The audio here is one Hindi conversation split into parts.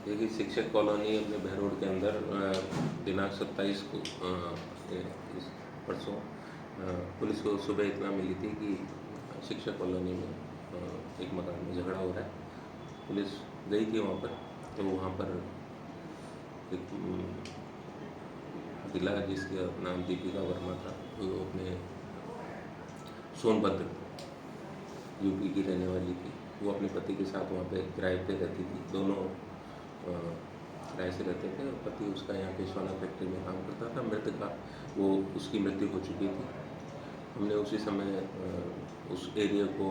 देखिए, शिक्षक कॉलोनी अपने बहरोड के अंदर दिनांक 27 को इस परसों पुलिस को सुबह इत्तला मिली थी कि शिक्षक कॉलोनी में एक मकान में झगड़ा हो रहा है। पुलिस गई थी वहाँ पर, तो वहाँ पर एक महिला जिसका नाम दीपिका वर्मा था, वो अपने सोनभद्र यूपी की रहने वाली थी। वो अपने पति के साथ वहाँ पे किराए पे रहती थी। दोनों किराए से रहते थे और पति उसका यहाँ पे सोना फैक्ट्री में काम करता था। मृतका वो उसकी मृत्यु हो चुकी थी। हमने उसी समय उस एरिया को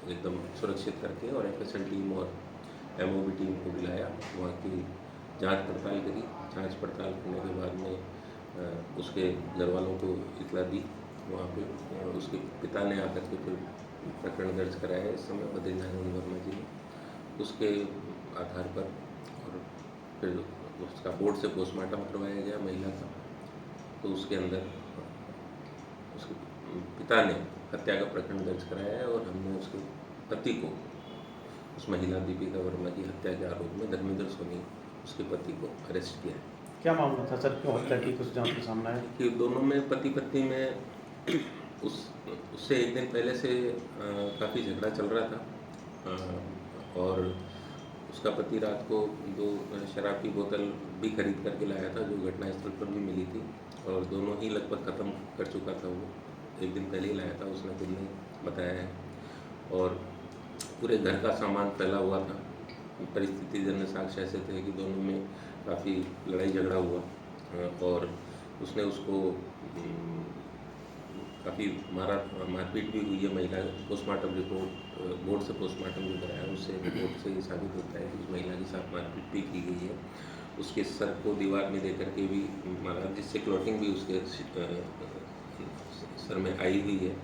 एकदम सुरक्षित करके और एफएसएल टीम और एमओबी टीम को बुलाया, वहाँ की जांच पड़ताल करी। जांच पड़ताल करने के बाद में उसके घर वालों को इतला दी। वहाँ पे उसके पिता ने आकर के फिर प्रकरण दर्ज कराया इस समय बद्रीनारायण वर्मा जी ने। उसके आधार पर और फिर उसका बोर्ड से पोस्टमार्टम करवाया गया महिला का, तो उसके अंदर उसके पिता ने हत्या का प्रकरण दर्ज कराया है और हमने उसके पति को, उस महिला दीपिका वर्मा की हत्या के आरोप में धर्मेंद्र सोनी उसके पति को अरेस्ट किया है। क्या मामला था सर, क्यों हत्या की, कुछ जांच में सामने आया कि दोनों में पति पत्नी में उससे एक दिन पहले से काफ़ी झगड़ा चल रहा था और उसका पति रात को 2 शराब की बोतल भी खरीद करके लाया था, जो घटनास्थल पर भी मिली थी और दोनों ही लगभग ख़त्म कर चुका था। वो एक दिन पहले ही लाया था, उसने खुद नहीं बताया है। और पूरे घर का सामान फैला हुआ था। परिस्थिति जन्य साक्ष्य ऐसे थे कि दोनों में काफ़ी लड़ाई झगड़ा हुआ और उसने उसको काफ़ी मारपीट भी हुई है। महिला पोस्टमार्टम रिपोर्ट बोर्ड से पोस्टमार्टम जो कराया, उससे रिपोर्ट से ये साबित होता है कि उस महिला के साथ मारपीट भी की गई है। उसके सर को दीवार में दे करके भी मारा, जिससे क्लॉटिंग भी उसके सर में आई हुई है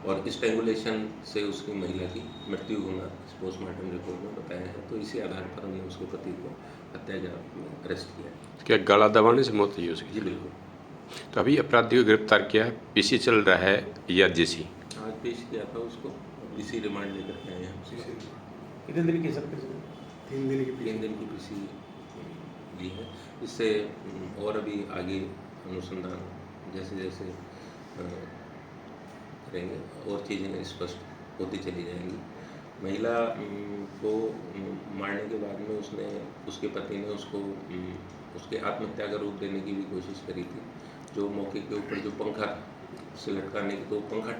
और स्ट्रैंगुलेशन से उसकी महिला की मृत्यु होना इस पोस्टमार्टम रिपोर्ट में बताया है। तो इसी आधार पर हमने उसके पति को हत्या के आरोप में अरेस्ट किया है। क्या गला दबाने से मौत हुई उसकी? जी बिल्कुल। तो अभी अपराधियों को गिरफ्तार किया है, पीसी चल रहा है या जेसी? आज पेश किया था उसको, इसी रिमांड लेकर के आए हैं। कितने दिन की सर? 3 दिन की पीसी ली है। इससे और अभी आगे अनुसंधान जैसे जैसे करेंगे और चीज़ें स्पष्ट होती चली जाएंगी। महिला को मारने के बाद में उसके पति ने उसको उसके आत्महत्या का रूप देने की भी कोशिश करी थी। जो मौके के ऊपर जो पंखा से लटकाने की, तो पंखा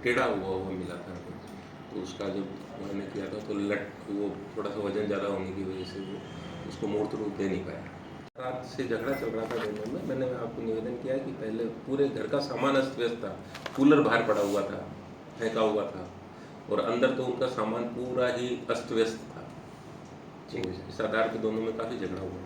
टेढ़ा हुआ मिला था। तो उसका जब उन्होंने किया था तो वो थोड़ा सा वजन ज़्यादा होने की वजह से वो उसको मूर्त रूप दे नहीं पाया। रात से झगड़ा चल रहा था दोनों में। मैंने आपको निवेदन किया कि पहले पूरे घर का सामान अस्त व्यस्त था, कूलर बाहर पड़ा हुआ था, फेंका हुआ था और अंदर तो उनका सामान पूरा ही अस्त व्यस्त था। इस आधार पे दोनों में काफ़ी झगड़ा हुआ।